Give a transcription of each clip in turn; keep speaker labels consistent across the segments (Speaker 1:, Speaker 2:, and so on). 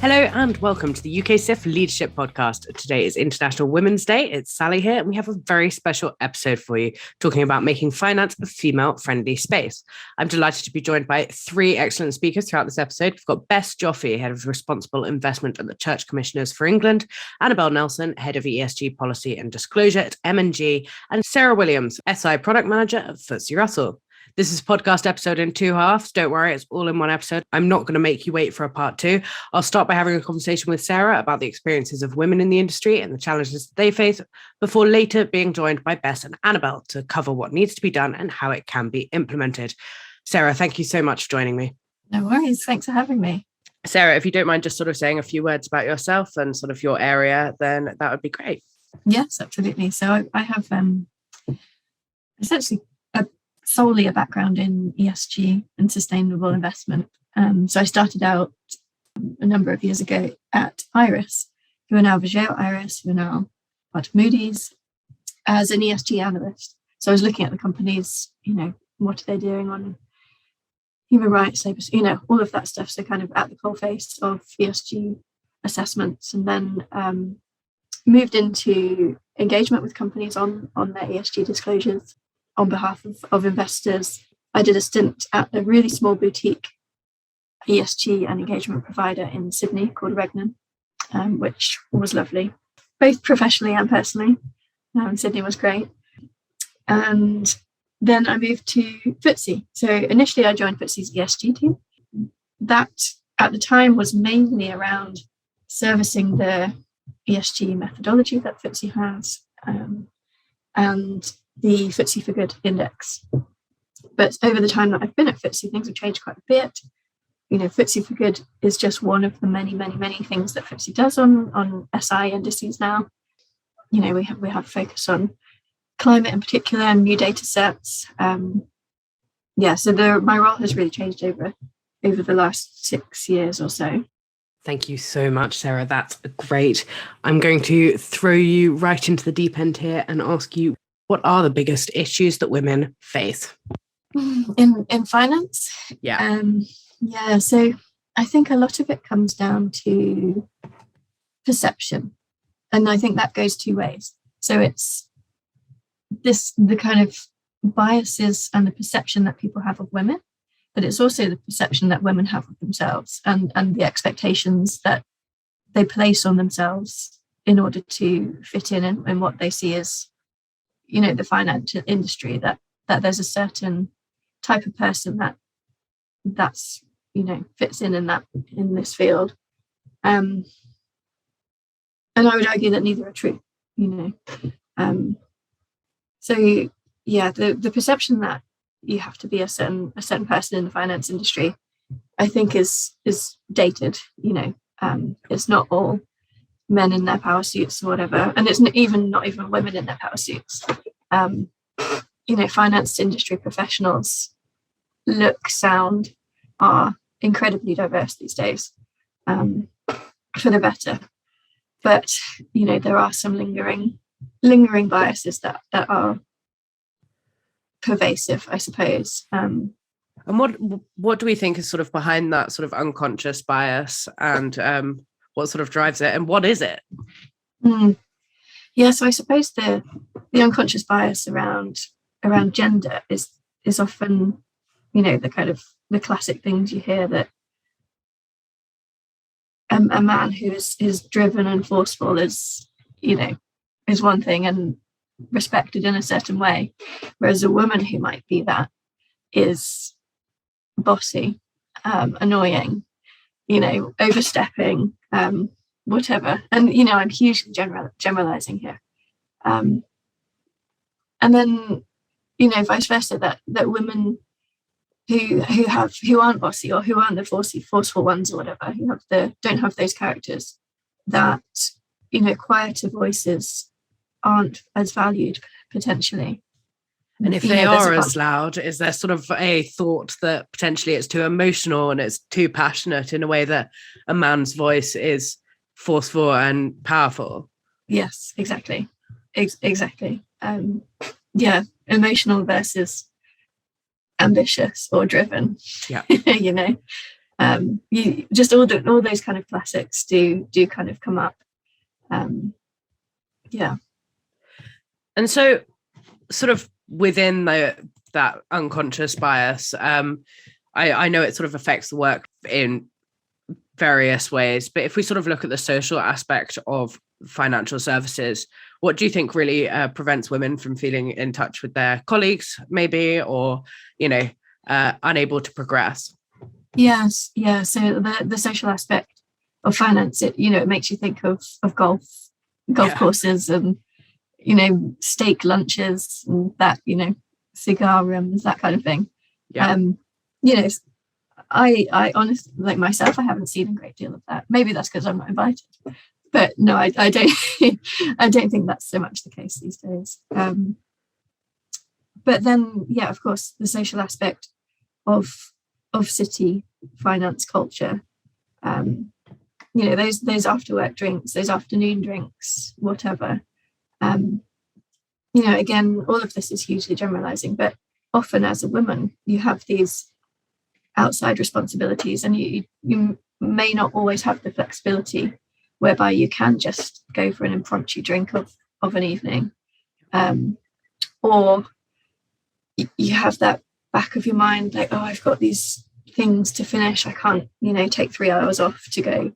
Speaker 1: Hello and welcome to the UKSIF Leadership Podcast. Today is International Women's Day. It's Sally here, and we have a very special episode for you, talking about making finance a female-friendly space. I'm delighted to be joined by three excellent speakers throughout this episode. We've got Bess Joffe, Head of Responsible Investment at the Church Commissioners for England, Annabel Nelson, Head of ESG Policy and Disclosure at M&G, and Sarah Williams, SI Product Manager at FTSE Russell. This is a podcast episode in two halves. Don't worry, it's all in one episode. I'm not going to make you wait for a part two. I'll start by having a conversation with Sarah about the experiences of women in the industry and the challenges that they face, before later being joined by Bess and Annabel to cover what needs to be done and how it can be implemented. Sarah, thank you so much for joining me.
Speaker 2: No worries. Thanks for having me.
Speaker 1: Sarah, if you don't mind just sort of saying a few words about yourself and sort of your area, then that would be great.
Speaker 2: Yes, absolutely. So I have essentially solely a background in ESG and sustainable investment. So I started out a number of years ago at Iris, who are now Vigeo Iris, who are now part of Moody's, as an ESG analyst. So I was looking at the companies, what are they doing on human rights, labor, all of that stuff. So kind of at the coalface of ESG assessments, and then moved into engagement with companies on their ESG disclosures on behalf of investors. I did a stint at a really small boutique ESG and engagement provider in Sydney called Regnan, which was lovely, both professionally and personally. Sydney was great. And then I moved to FTSE. So initially I joined FTSE's ESG team. That at the time was mainly around servicing the ESG methodology that FTSE has, and the FTSE for Good index. But over the time that I've been at FTSE, things have changed quite a bit. FTSE for Good is just one of the many, many, many things that FTSE does on SI indices now. We have focus on climate in particular and new data sets. So my role has really changed over the last 6 years or so.
Speaker 1: Thank you so much, Sarah. That's great. I'm going to throw you right into the deep end here and ask you, what are the biggest issues that women face?
Speaker 2: In finance?
Speaker 1: Yeah.
Speaker 2: So I think a lot of it comes down to perception. And I think that goes two ways. So it's the kind of biases and the perception that people have of women, but it's also the perception that women have of themselves and the expectations that they place on themselves in order to fit in what they see as the financial industry, that there's a certain type of person that's fits in this field, and I would argue that neither are true. The perception that you have to be a certain person in the finance industry, I think is dated. It's not all men in their power suits or whatever, and it's not even women in their power suits. Finance industry professionals look, sound, are incredibly diverse these days, for the better. But there are some lingering biases that are pervasive, I suppose. And
Speaker 1: what do we think is sort of behind that sort of unconscious bias, and what sort of drives it, and what is it?
Speaker 2: So I suppose the unconscious bias around gender is often, the kind of the classic things you hear, that a man who is driven and forceful is one thing and respected in a certain way, whereas a woman who might be that is bossy, annoying, overstepping, whatever. And I'm hugely generalizing here, and then vice versa, that women who aren't bossy, or who aren't the forceful ones or whatever, who don't have those characters, that quieter voices aren't as valued potentially.
Speaker 1: And if they are as loud, is there sort of a thought that potentially it's too emotional and it's too passionate, in a way that a man's voice is forceful and powerful?
Speaker 2: Yes, exactly. Exactly. Emotional versus ambitious or driven.
Speaker 1: Yeah.
Speaker 2: You just all those kind of classics do kind of come up. Yeah.
Speaker 1: And so sort of within that unconscious bias, I know it sort of affects the work in various ways, but if we sort of look at the social aspect of financial services, what do you think really prevents women from feeling in touch with their colleagues, maybe, or, unable to progress?
Speaker 2: Yes. Yeah. So the social aspect of finance, it makes you think of golf courses and, steak lunches and that, cigar rooms, that kind of thing.
Speaker 1: Yeah.
Speaker 2: I honestly, like myself, I haven't seen a great deal of that. Maybe that's because I'm not invited. But no, I don't. I don't think that's so much the case these days. But then, yeah, of course, the social aspect of city finance culture. Those after work drinks, those afternoon drinks, whatever. Again, all of this is hugely generalizing, but often as a woman, you have these outside responsibilities, and you may not always have the flexibility whereby you can just go for an impromptu drink of an evening, or you have that back of your mind, like, oh, I've got these things to finish. I can't, take 3 hours off to go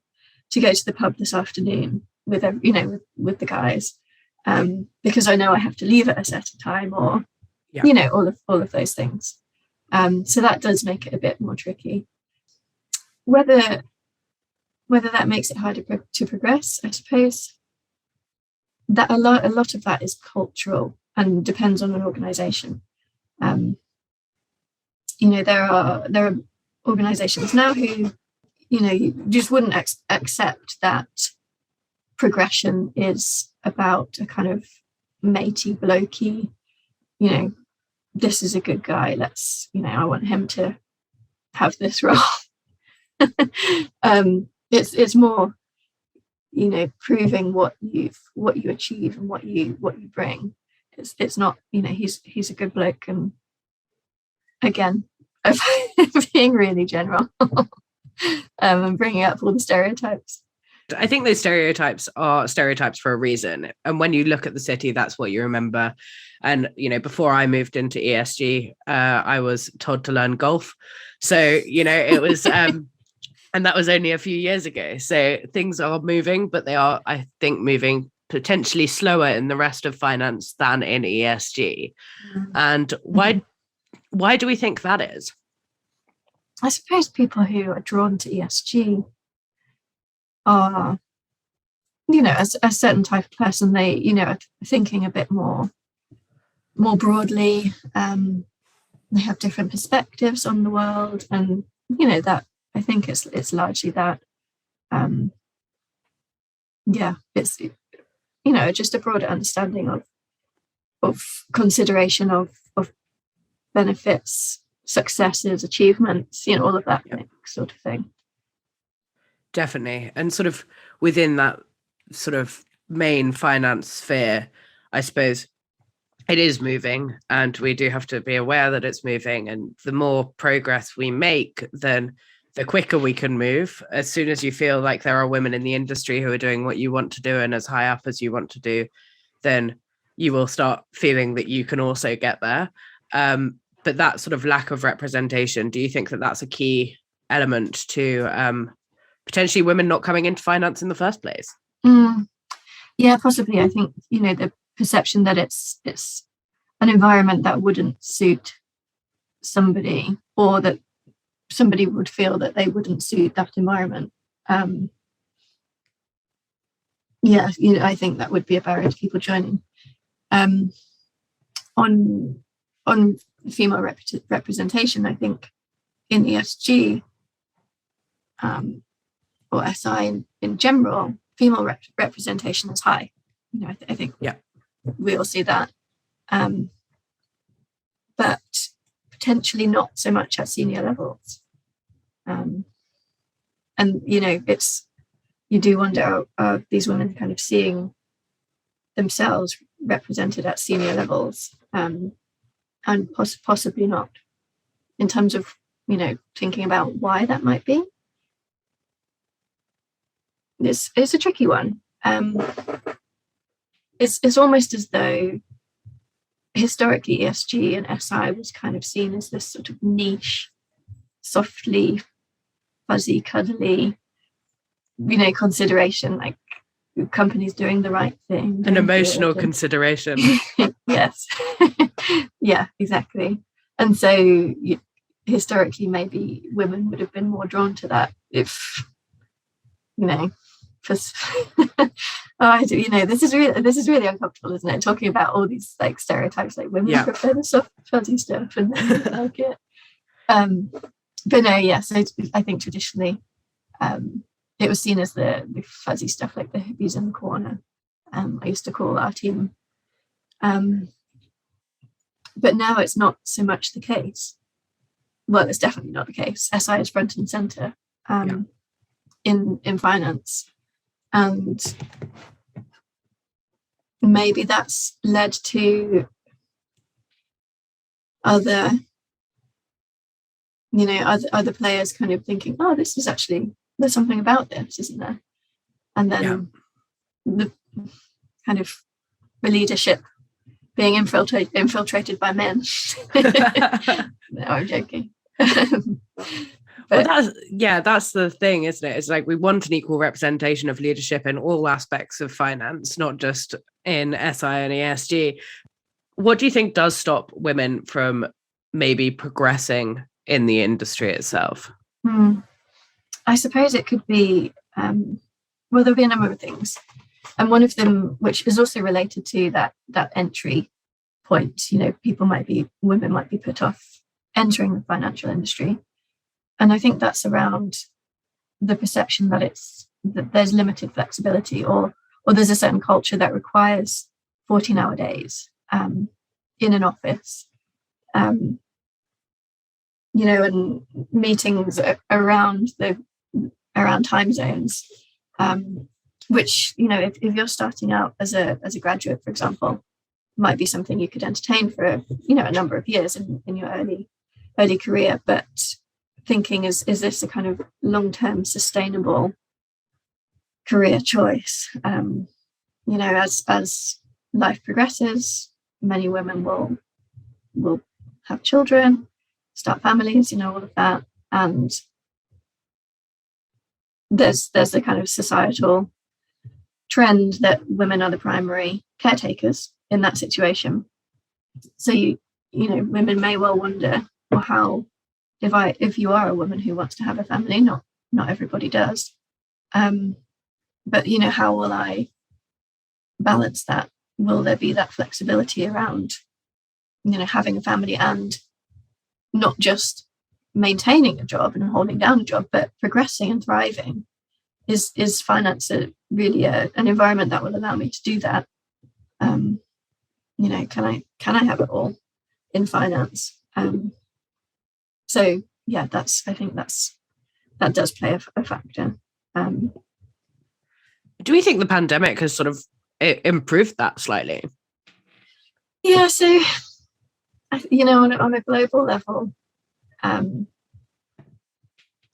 Speaker 2: to the pub this afternoon with the guys, because I know I have to leave at a certain time, or all of those things. So that does make it a bit more tricky. Whether that makes it harder to progress, I suppose that a lot of that is cultural and depends on an organization. There are organizations now who, you just wouldn't accept that progression is about a kind of matey, blokey, this is a good guy, let's, I want him to have this role. It's more, proving what you achieve and what you bring. It's not, he's a good bloke, and again, being really general, and bringing up all the stereotypes.
Speaker 1: I think those stereotypes are stereotypes for a reason. And when you look at the city, that's what you remember. And, before I moved into ESG, I was told to learn golf. So, it was, and that was only a few years ago. So things are moving, but they are, I think, moving potentially slower in the rest of finance than in ESG. Mm-hmm. And why do we think that is?
Speaker 2: I suppose people who are drawn to ESG are, a certain type of person. They, are thinking a bit more broadly. They have different perspectives on the world, and that, I think it's largely that. It's just a broader understanding of consideration of benefits, successes, achievements, all of that sort of thing.
Speaker 1: Definitely. And sort of within that sort of main finance sphere, I suppose it is moving, and we do have to be aware that it's moving. And the more progress we make, then the quicker we can move. As soon as you feel like there are women in the industry who are doing what you want to do and as high up as you want to do, then you will start feeling that you can also get there. But that sort of lack of representation, do you think that that's a key element to potentially women not coming into finance in the first place?
Speaker 2: Yeah, possibly. I think, the perception that it's an environment that wouldn't suit somebody, or that somebody would feel that they wouldn't suit that environment. I think that would be a barrier to people joining. On female representation, I think in ESG or SI in general, female representation is high. I think we all see that, but potentially not so much at senior levels. And it's, you do wonder, are these women kind of seeing themselves represented at senior levels, and possibly not, in terms of thinking about why that might be. it's a tricky one. It's almost as though historically ESG and SI was kind of seen as this sort of niche, softly, fuzzy, cuddly, consideration, like companies doing the right thing.
Speaker 1: An emotional consideration.
Speaker 2: Yes. Yeah, exactly. And so historically, maybe women would have been more drawn to that if, this is really uncomfortable, isn't it? Talking about all these like stereotypes, like women prefer the soft, fuzzy stuff and men like it. But no, yeah. So I think traditionally, it was seen as the fuzzy stuff, like the hippies in the corner. I used to call our team. But now it's not so much the case. Well, it's definitely not the case. SI is front and center in finance. And maybe that's led to other players kind of thinking, oh, this is actually, there's something about this, isn't there? And then the kind of the leadership being infiltrated by men. No, I'm joking.
Speaker 1: But that's the thing, isn't it? It's like we want an equal representation of leadership in all aspects of finance, not just in SI and ESG. What do you think does stop women from maybe progressing in the industry itself?
Speaker 2: I suppose it could be, there'll be a number of things. And one of them, which is also related to that entry point, women might be put off entering the financial industry. And I think that's around the perception that there's limited flexibility, or there's a certain culture that requires 14-hour days in an office, and meetings around time zones, which, if you're starting out as a graduate, for example, might be something you could entertain for a number of years in your early career, but thinking is this a kind of long-term sustainable career choice? As life progresses, many women will have children, start families, all of that, and there's the kind of societal trend that women are the primary caretakers in that situation. So women may well wonder, well, how, if you are a woman who wants to have a family, not everybody does, but how will I balance that? Will there be that flexibility around having a family and not just maintaining a job and holding down a job, but progressing and thriving? Is finance really an environment that will allow me to do that? Can I have it all in finance? So yeah, I think that does play a factor.
Speaker 1: Do we think the pandemic has sort of improved that slightly?
Speaker 2: Yeah, so on a global level,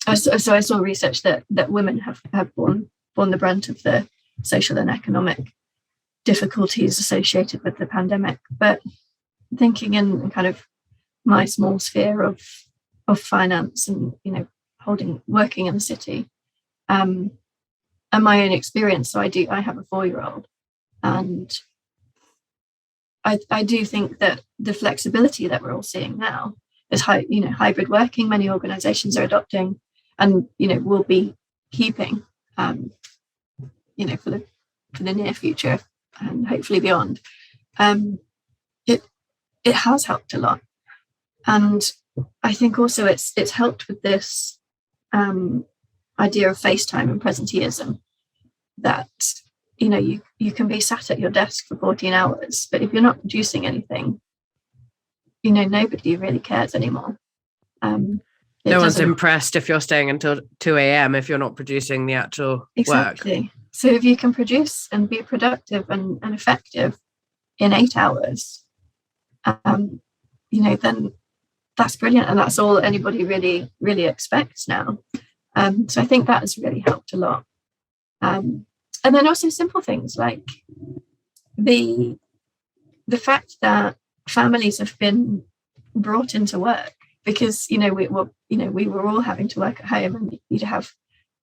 Speaker 2: I saw research that women have borne the brunt of the social and economic difficulties associated with the pandemic. But thinking in kind of my small sphere of finance and working in the city, and my own experience. So I have a 4-year-old, and I do think that the flexibility that we're all seeing now is hybrid working. Many organizations are adopting, and will be keeping for the near future and hopefully beyond. It has helped a lot, and I think also it's helped with this idea of FaceTime and presenteeism, that you can be sat at your desk for 14 hours, but if you're not producing anything, nobody really cares anymore.
Speaker 1: No one's impressed if you're staying until 2 a.m. if you're not producing the actual work.
Speaker 2: So if you can produce and be productive and effective in 8 hours, then that's brilliant, and that's all anybody really expects now. So I think that has really helped a lot. And then also simple things like the fact that families have been brought into work because we were all having to work at home, and you'd have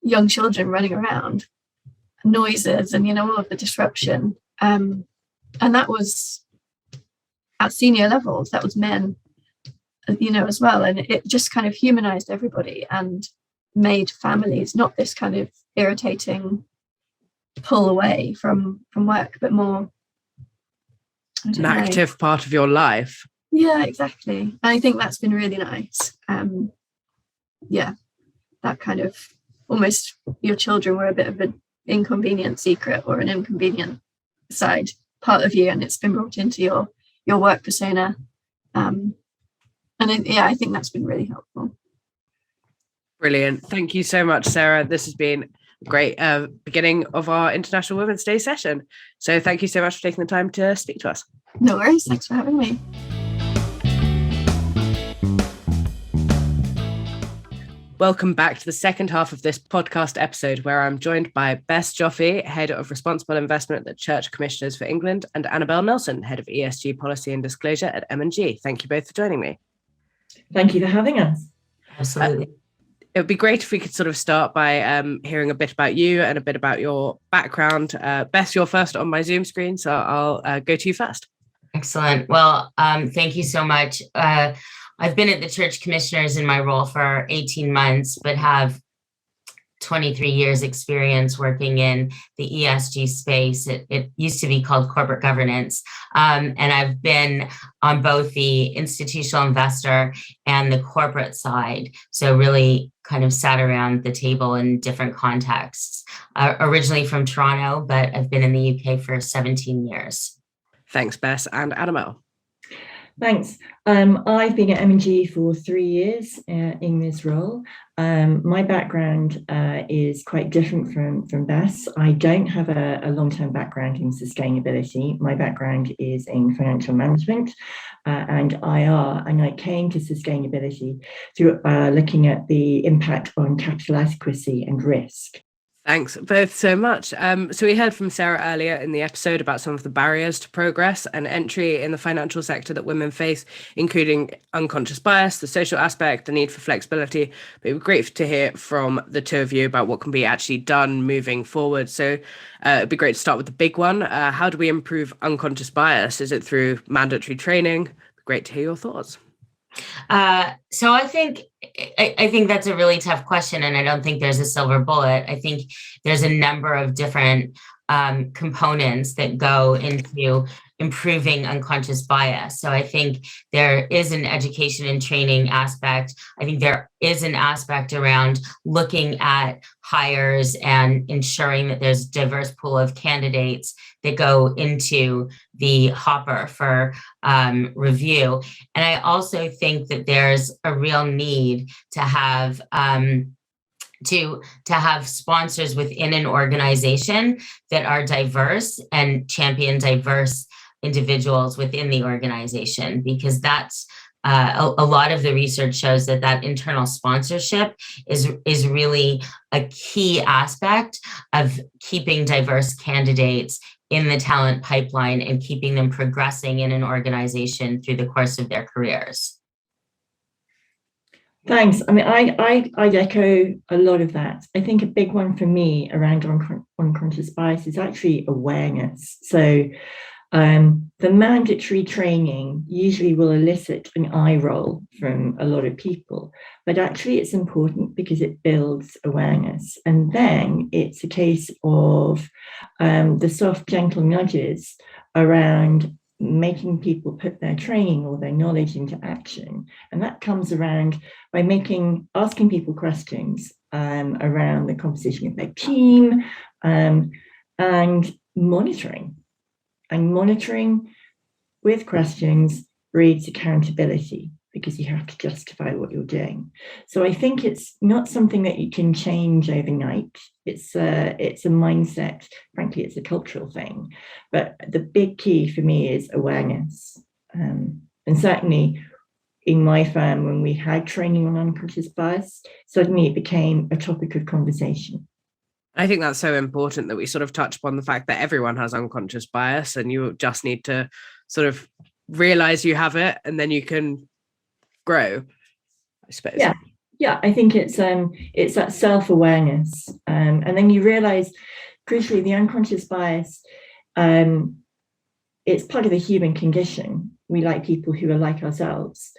Speaker 2: young children running around, noises, and all of the disruption, and that was at senior levels. That was men, as well, and it just kind of humanized everybody and made families not this kind of irritating pull away from work, but more
Speaker 1: an active part of your life.
Speaker 2: Yeah, exactly. And I think that's been really nice. That kind of almost your children were a bit of an inconvenient secret or an inconvenient side part of you, and it's been brought into your work persona. I think that's been really helpful.
Speaker 1: Brilliant. Thank you so much, Sarah. This has been a great beginning of our International Women's Day session. So thank you so much for taking the time to speak to us.
Speaker 2: No worries. Thanks for having me.
Speaker 1: Welcome back to the second half of this podcast episode, where I'm joined by Bess Joffe, Head of Responsible Investment at the Church Commissioners for England, and Annabel Nelson, Head of ESG Policy and Disclosure at M&G. Thank you both for joining me.
Speaker 3: Thank you for having us.
Speaker 4: Absolutely.
Speaker 1: It would be great if we could sort of start by hearing a bit about you and a bit about your background. Bess, you're first on my Zoom screen, so I'll go to you first.
Speaker 4: Excellent. Well, thank you so much. I've been at the Church Commissioners in my role for 18 months, but have 23 years experience working in the ESG space. It used to be called corporate governance. And I've been on both the institutional investor and the corporate side. So really kind of sat around the table in different contexts. Originally from Toronto, but I've been in the UK for 17 years.
Speaker 1: Thanks, Bess. And Annabel.
Speaker 3: Thanks. I've been at M&G for 3 years in this role. My background is quite different from Bess. I don't have a long-term background in sustainability. My background is in financial management and IR, and I came to sustainability through looking at the impact on capital adequacy and risk.
Speaker 1: Thanks both so much. So we heard from Sarah earlier in the episode about some of the barriers to progress and entry in the financial sector that women face, including unconscious bias, the social aspect, the need for flexibility. But it would be great to hear from the two of you about what can be actually done moving forward. So it'd be great to start with the big one. How do we improve unconscious bias? Is it through mandatory training? Great to hear your thoughts.
Speaker 4: So I think that's a really tough question, and I don't think there's a silver bullet. I think there's a number of different components that go into improving unconscious bias. So I think there is an education and training aspect. I think there is an aspect around looking at hires and ensuring that there's a diverse pool of candidates that go into the hopper for review. And I also think that there's a real need to have to have sponsors within an organization that are diverse and champion diverse individuals within the organization, because that's a lot of the research shows that internal sponsorship is really a key aspect of keeping diverse candidates in the talent pipeline and keeping them progressing in an organization through the course of their careers.
Speaker 3: Thanks. I mean, I'd echo a lot of that. I think a big one for me around unconscious bias is actually awareness. So the mandatory training usually will elicit an eye roll from a lot of people, but actually it's important because it builds awareness. And then it's a case of the soft, gentle nudges around making people put their training or their knowledge into action. And that comes around by asking people questions around the composition of their team and monitoring. And monitoring with questions breeds accountability because you have to justify what you're doing. So I think it's not something that you can change overnight. It's a mindset. Frankly, it's a cultural thing. But the big key for me is awareness. And certainly in my firm, when we had training on unconscious bias, suddenly it became a topic of conversation.
Speaker 1: I think that's so important that we sort of touch upon the fact that everyone has unconscious bias, and you just need to sort of realize you have it, and then you can grow, I suppose.
Speaker 3: Yeah, I think it's that self-awareness, and then you realize, crucially, the unconscious bias, it's part of the human condition. We like people who are like ourselves,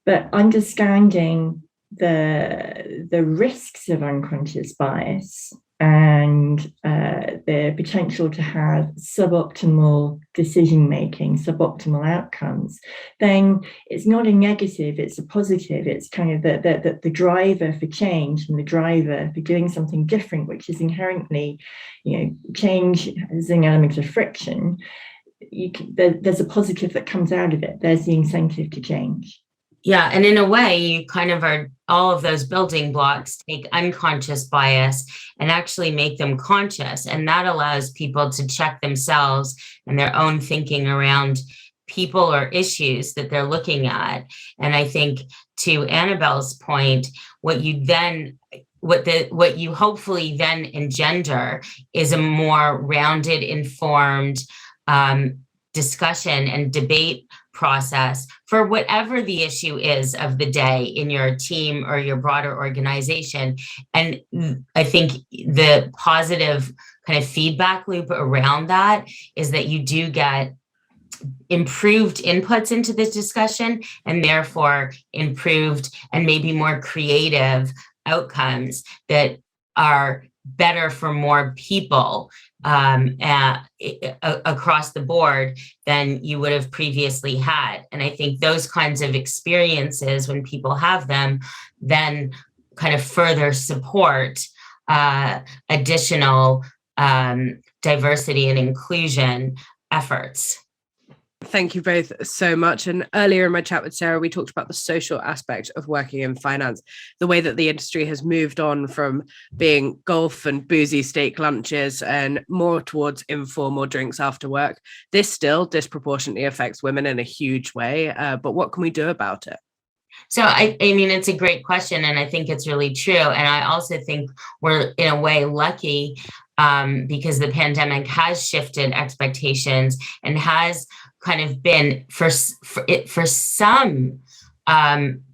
Speaker 3: but understanding the risks of unconscious bias and the potential to have suboptimal decision making, suboptimal outcomes, then it's not a negative, it's a positive. It's kind of the driver for change and the driver for doing something different, which is inherently, change is an element of friction. There's a positive that comes out of it. There's the incentive to change.
Speaker 4: Yeah. And in a way, you kind of are, all of those building blocks take unconscious bias and actually make them conscious. And that allows people to check themselves and their own thinking around people or issues that they're looking at. And I think, to Annabelle's point, what you hopefully then engender is a more rounded, informed discussion and debate process for whatever the issue is of the day in your team or your broader organization. And I think the positive kind of feedback loop around that is that you do get improved inputs into this discussion, and therefore improved and maybe more creative outcomes that are better for more people across the board than you would have previously had. And I think those kinds of experiences, when people have them, then kind of further support additional diversity and inclusion efforts.
Speaker 1: Thank you both so much. And earlier in my chat with Sarah, we talked about the social aspect of working in finance, the way that the industry has moved on from being golf and boozy steak lunches and more towards informal drinks after work. This still disproportionately affects women in a huge way. But what can we do about it?
Speaker 4: So, I mean, it's a great question, and I think it's really true. And I also think we're in a way lucky because the pandemic has shifted expectations and has kind of been for some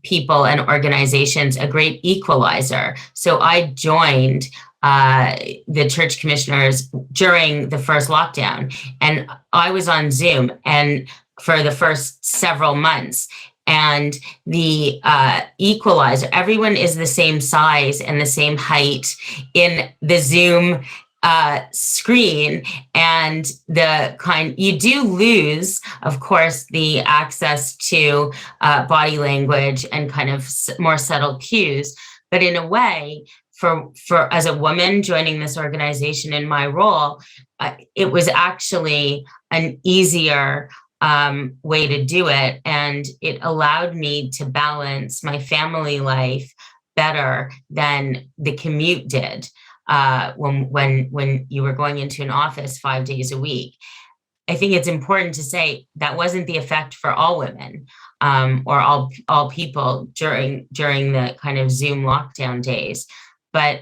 Speaker 4: people and organizations a great equalizer. So I joined the church commissioners during the first lockdown, and I was on Zoom and for the first several months. And the equalizer, everyone is the same size and the same height in the Zoom screen, and you do lose, of course, the access to body language and kind of more subtle cues. But in a way, for as a woman joining this organization in my role, it was actually an easier way to do it, and it allowed me to balance my family life better than the commute did. When you were going into an office 5 days a week. I think it's important to say that wasn't the effect for all women or all people during the kind of Zoom lockdown days. But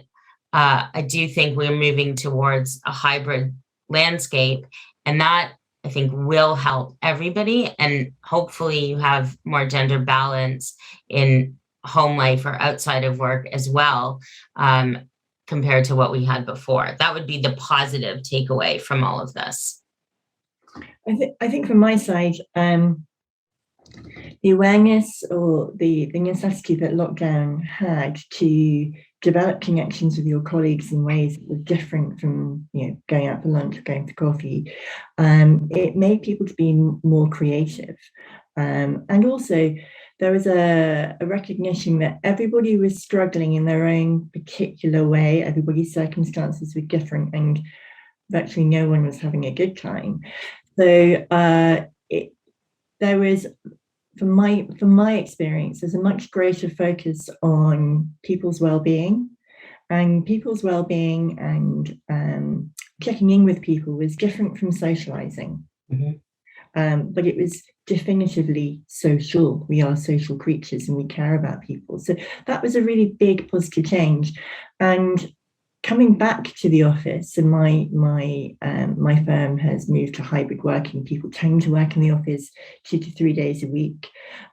Speaker 4: I do think we're moving towards a hybrid landscape, and that I think will help everybody. And hopefully you have more gender balance in home life or outside of work as well. Compared to what we had before. That would be the positive takeaway from all of this.
Speaker 3: I think from my side, the awareness or the necessity that lockdown had to develop connections with your colleagues in ways that were different from going out for lunch or going for coffee, it made people to be more creative. And also, there was a recognition that everybody was struggling in their own particular way. Everybody's circumstances were different, and virtually no one was having a good time. So there was, from my experience, there's a much greater focus on people's well-being, and checking in with people was different from socializing. Mm-hmm. But it was definitively social. We are social creatures and we care about people. So that was a really big positive change. And coming back to the office, and my firm has moved to hybrid working. People tend to work in the office 2 to 3 days a week.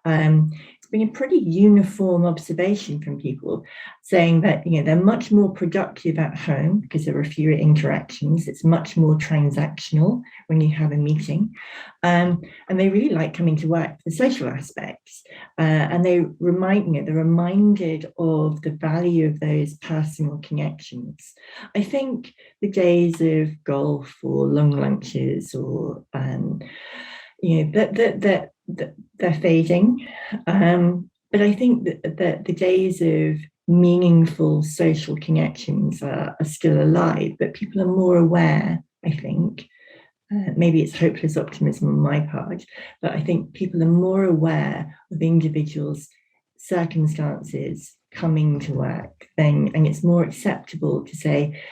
Speaker 3: It's been a pretty uniform observation from people saying that they're much more productive at home because there are fewer interactions. It's much more transactional when you have a meeting, and they really like coming to work for the social aspects. And they're reminded of the value of those personal connections. I think the days of golf or long lunches or they're fading. But I think that the days of meaningful social connections are still alive, but people are more aware, I think. Maybe it's hopeless optimism on my part, but I think people are more aware of individuals' circumstances coming to work and it's more acceptable to say,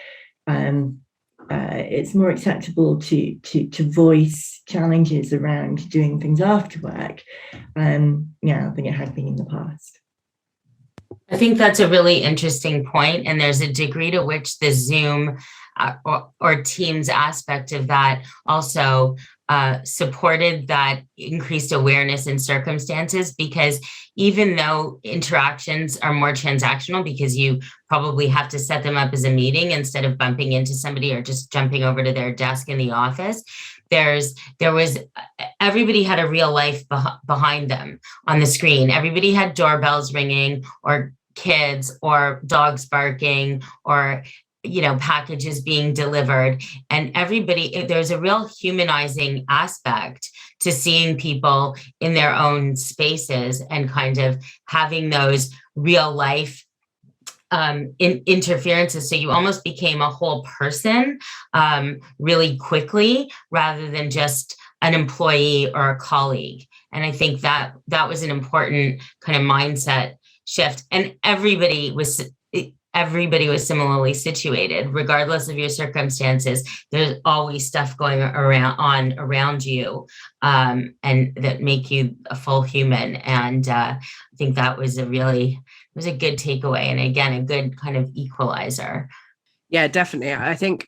Speaker 3: it's more acceptable to voice challenges around doing things after work now than it had been in the past.
Speaker 4: I think that's a really interesting point, and there's a degree to which the Zoom or Teams aspect of that also supported that increased awareness in circumstances, because even though interactions are more transactional because you probably have to set them up as a meeting instead of bumping into somebody or just jumping over to their desk in the office, everybody had a real life behind them on the screen. Everybody had doorbells ringing or kids or dogs barking or packages being delivered, and there's a real humanizing aspect to seeing people in their own spaces and kind of having those real life interferences. So you almost became a whole person really quickly rather than just an employee or a colleague. And I think that was an important kind of mindset shift, and everybody was similarly situated, regardless of your circumstances. There's always stuff going around you, and that make you a full human. And I think that was a good takeaway, and again, a good kind of equalizer.
Speaker 1: Yeah, definitely. I think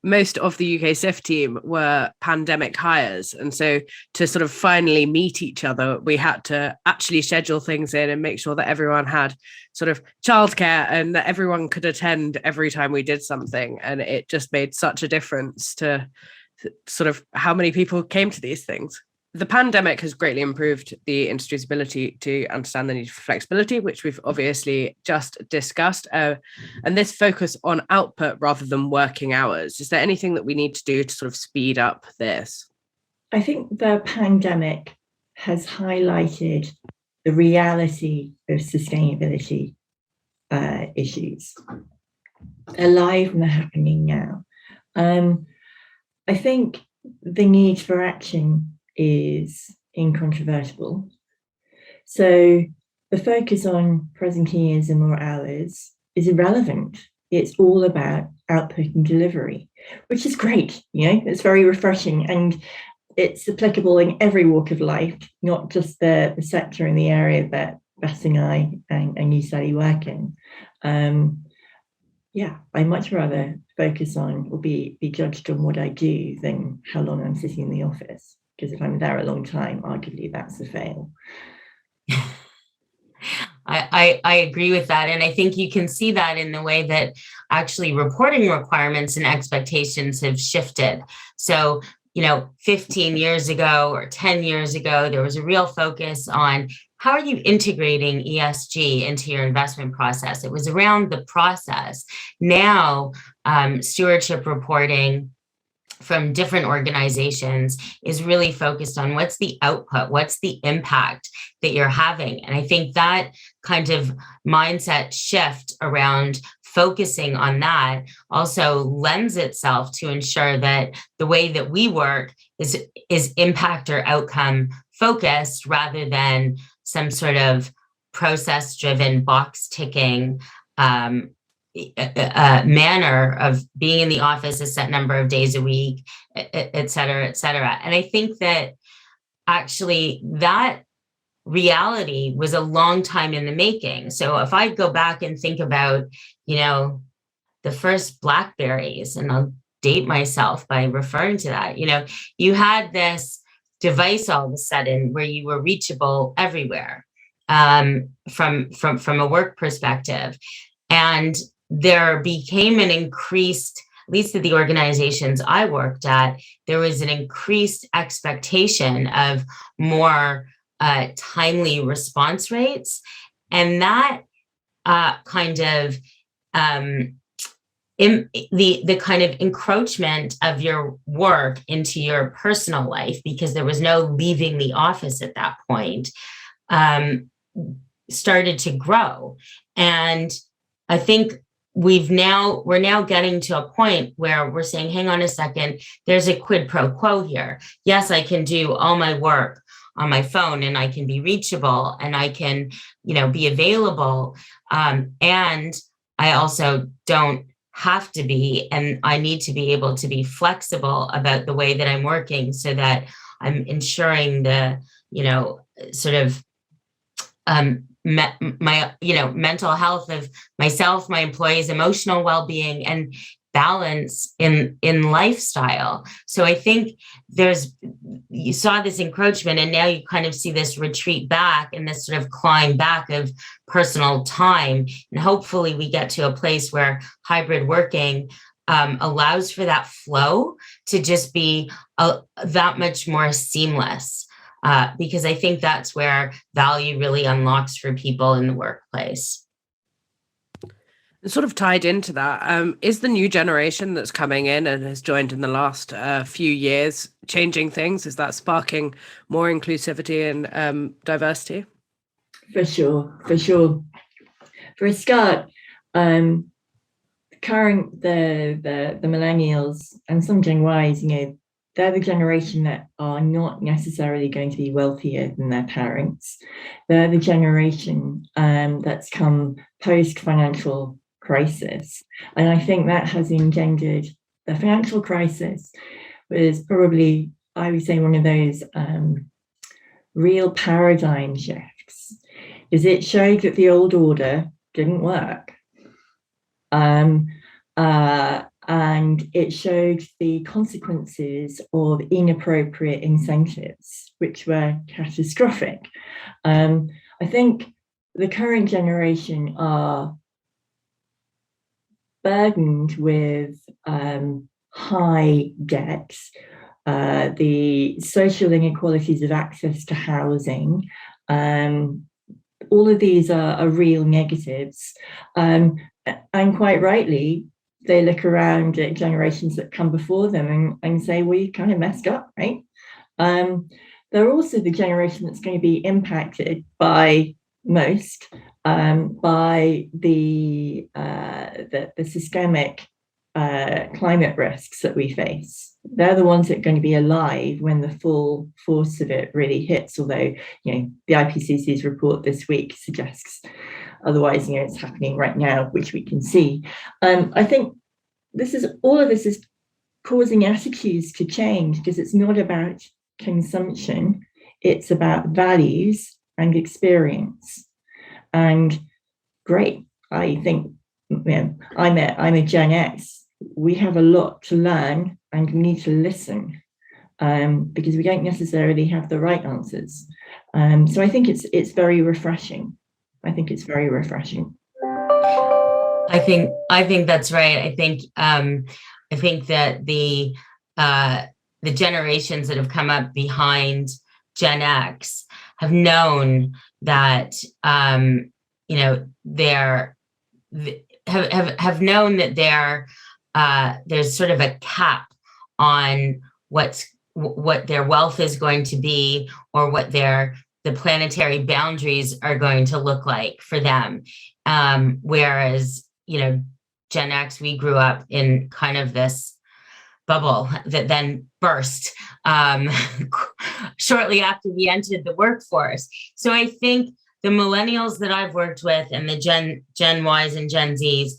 Speaker 1: most of the UKSIF team were pandemic hires. And so to sort of finally meet each other, we had to actually schedule things in and make sure that everyone had sort of childcare and that everyone could attend every time we did something. And it just made such a difference to sort of how many people came to these things. The pandemic has greatly improved the industry's ability to understand the need for flexibility, which we've obviously just discussed, and this focus on output rather than working hours. Is there anything that we need to do to sort of speed up this?
Speaker 3: I think the pandemic has highlighted the reality of sustainability issues. They're live and they're happening now. I think the need for action is incontrovertible. So the focus on presenteeism or hours is irrelevant. It's all about output and delivery, which is great. It's very refreshing, and it's applicable in every walk of life, not just the sector and the area that Bess and I and you, Sally, work in. I much rather focus on or be judged on what I do than how long I'm sitting in the office. Because if I'm there a long time, arguably that's a fail.
Speaker 4: I agree with that. And I think you can see that in the way that actually reporting requirements and expectations have shifted. So, 15 years ago or 10 years ago, there was a real focus on how are you integrating ESG into your investment process? It was around the process. Now, stewardship reporting from different organizations is really focused on what's the output, what's the impact that you're having. And I think that kind of mindset shift around focusing on that also lends itself to ensure that the way that we work is impact or outcome focused rather than some sort of process-driven, box-ticking manner of being in the office a set number of days a week, et cetera, et cetera. And I think that actually that reality was a long time in the making. So if I go back and think about, the the first BlackBerries, and I'll date myself by referring to that. You had this device all of a sudden where you were reachable everywhere, from a work perspective. And there became an increased, at least at the organizations I worked at, there was an increased expectation of more timely response rates. And that kind of the kind of encroachment of your work into your personal life, because there was no leaving the office at that point, started to grow. And I think we're now getting to a point where we're saying, hang on a second, there's a quid pro quo here. Yes, I can do all my work on my phone, and I can be reachable, and I can, be available. And I also don't have to be, and I need to be able to be flexible about the way that I'm working, so that I'm ensuring the, sort of my mental health of myself, my employees, emotional well-being, and balance in lifestyle. So I think you saw this encroachment, and now you kind of see this retreat back and this sort of clawing back of personal time. And hopefully we get to a place where hybrid working allows for that flow to just be that much more seamless, because I think that's where value really unlocks for people in the workplace.
Speaker 1: Sort of tied into that, is the new generation that's coming in and has joined in the last few years changing things? Is that sparking more inclusivity and diversity?
Speaker 3: For sure. For a start, the millennials and some Gen Ys, they're the generation that are not necessarily going to be wealthier than their parents. They're the generation that's come post-financial crisis. And I think that has engendered, the financial crisis was probably, I would say, one of those real paradigm shifts, because it showed that the old order didn't work. And it showed the consequences of inappropriate incentives, which were catastrophic. I think the current generation are burdened with high debts, the social inequalities of access to housing. All of these are real negatives. And quite rightly, they look around at generations that come before them and say, well, you kind of messed up, right? They're also the generation that's going to be impacted by most by the systemic climate risks that we face. They're the ones that are going to be alive when the full force of it really hits, although the IPCC's report this week suggests otherwise. It's happening right now, which we can see. I think all of this is causing attitudes to change, because it's not about consumption, it's about values and experience. And great, I think I'm a Gen X. We have a lot to learn and we need to listen, because we don't necessarily have the right answers. So I think it's very refreshing. I think
Speaker 4: that's right. I think that the generations that have come up behind Gen X have known that have known that there's sort of a cap on what their wealth is going to be, or what the planetary boundaries are going to look like for them. Whereas, Gen X, we grew up in kind of this bubble that then burst shortly after we entered the workforce. So I think the millennials that I've worked with, and the Gen Ys and Gen Zs,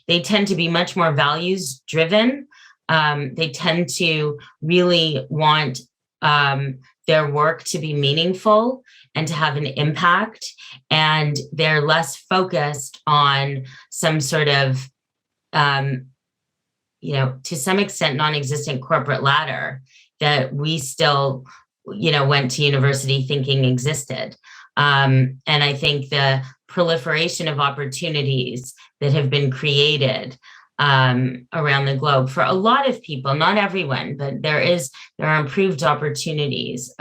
Speaker 4: they tend to be much more values driven. They tend to really want their work to be meaningful and to have an impact. And they're less focused on some sort of to some extent non-existent corporate ladder that we still, went to university thinking existed. And I think the proliferation of opportunities that have been created around the globe for a lot of people, not everyone, but there are improved opportunities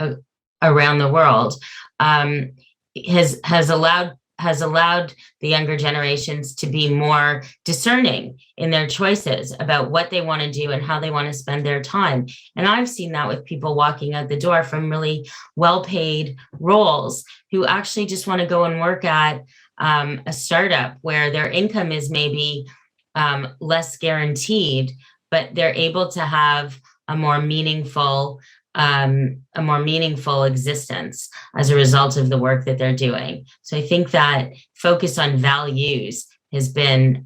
Speaker 4: around the world, has allowed the younger generations to be more discerning in their choices about what they want to do and how they want to spend their time. And I've seen that with people walking out the door from really well-paid roles who actually just want to go and work at a startup where their income is maybe less guaranteed, but they're able to have a more meaningful existence as a result of the work that they're doing. So I think that focus on values has been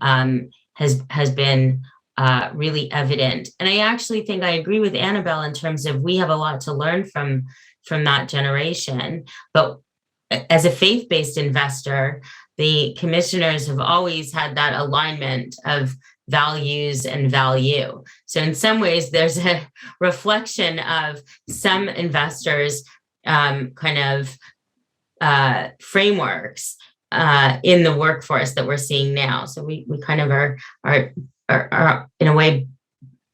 Speaker 4: really evident. And I actually think I agree with Annabel in terms of we have a lot to learn from that generation. But as a faith-based investor, the commissioners have always had that alignment of values and value. So in some ways, there's a reflection of some investors' frameworks in the workforce that we're seeing now. So we kind of are in a way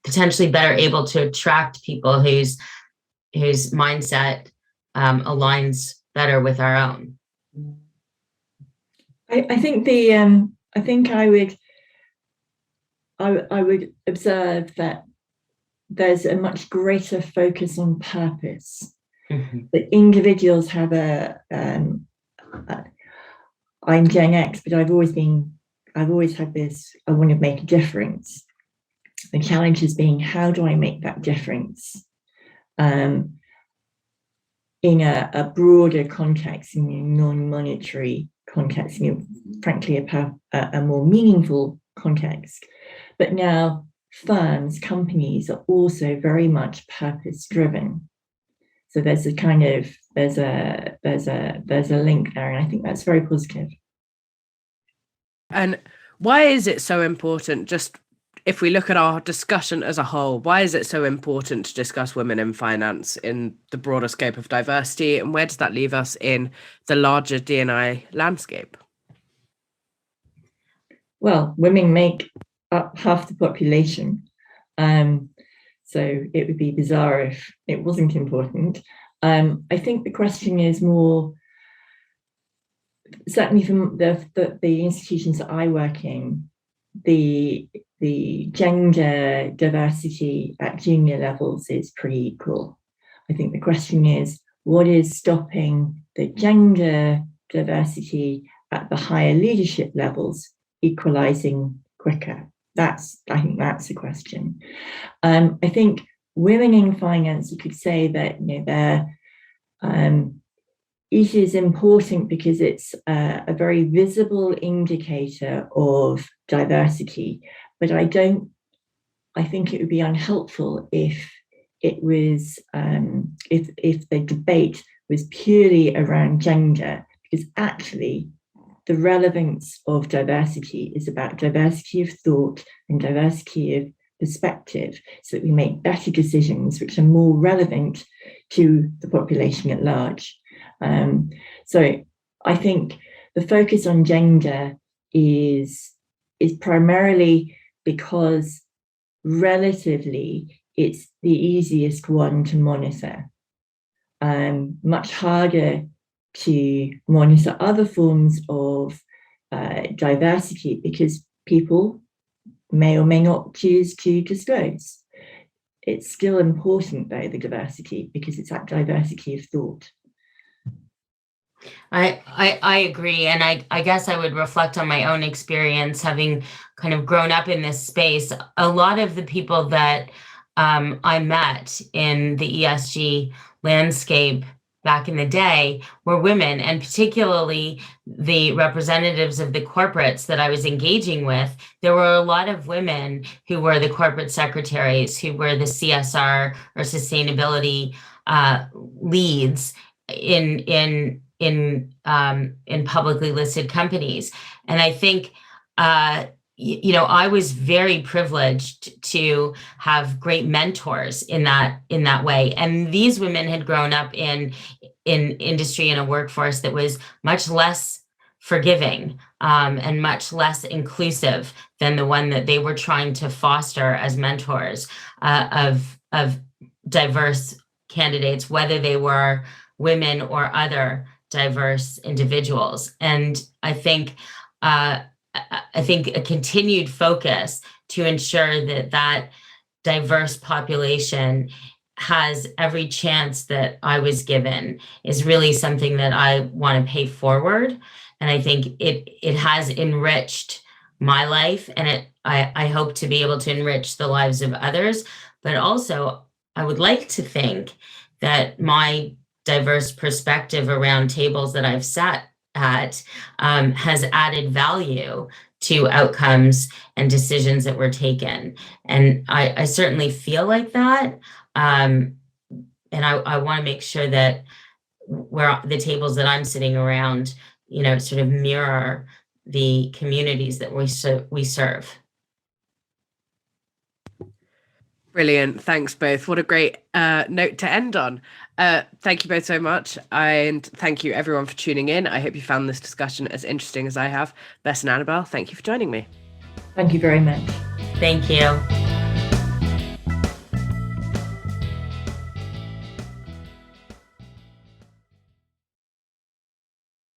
Speaker 4: potentially better able to attract people whose mindset aligns better with our own.
Speaker 3: I think I would observe that there's a much greater focus on purpose. Mm-hmm. That individuals have I'm Gen X, but I've always had this, I want to make a difference. The challenge is being, how do I make that difference? In a broader context, in a non-monetary context, frankly, a more meaningful context. But now firms, companies are also very much purpose-driven. So there's a link there, and I think that's very positive.
Speaker 1: And why is it so important, just if we look at our discussion as a whole, why is it so important to discuss women in finance in the broader scope of diversity, and where does that leave us in the larger D&I landscape?
Speaker 3: Well, women make up half the population. So it would be bizarre if it wasn't important. I think the question is more, certainly from the institutions that I work in, the gender diversity at junior levels is pretty equal. I think the question is, what is stopping the gender diversity at the higher leadership levels equalizing quicker? I think that's the question. I think women in finance, you could say that it is important because it's a very visible indicator of diversity. But I think it would be unhelpful if it was if the debate was purely around gender, because actually the relevance of diversity is about diversity of thought and diversity of perspective, so that we make better decisions which are more relevant to the population at large. So I think the focus on gender is primarily because relatively it's the easiest one to monitor. Much harder to monitor other forms of diversity because people may or may not choose to disclose. It's still important, though, the diversity, because it's that diversity of thought.
Speaker 4: I agree. And I guess I would reflect on my own experience, having kind of grown up in this space. A lot of the people that I met in the ESG landscape back in the day were women, and particularly the representatives of the corporates that I was engaging with. There were a lot of women who were the corporate secretaries, who were the CSR or sustainability leads in publicly listed companies. And I think I was very privileged to have great mentors in that way. And these women had grown up in industry and a workforce that was much less forgiving and much less inclusive than the one that they were trying to foster as mentors of diverse candidates, whether they were women or other diverse individuals. And I think a continued focus to ensure that diverse population has every chance that I was given is really something that I want to pay forward. And I think it has enriched my life, and I hope to be able to enrich the lives of others. But also, I would like to think that my diverse perspective around tables that I've sat at has added value to outcomes and decisions that were taken. And I certainly feel like that. And I want to make sure that where the tables that I'm sitting around, sort of mirror the communities that we serve.
Speaker 1: Brilliant. Thanks both. What a great note to end on. Thank you both so much. And thank you everyone for tuning in. I hope you found this discussion as interesting as I have. Bess and Annabel, thank you for joining me.
Speaker 3: Thank you very much.
Speaker 4: Thank you.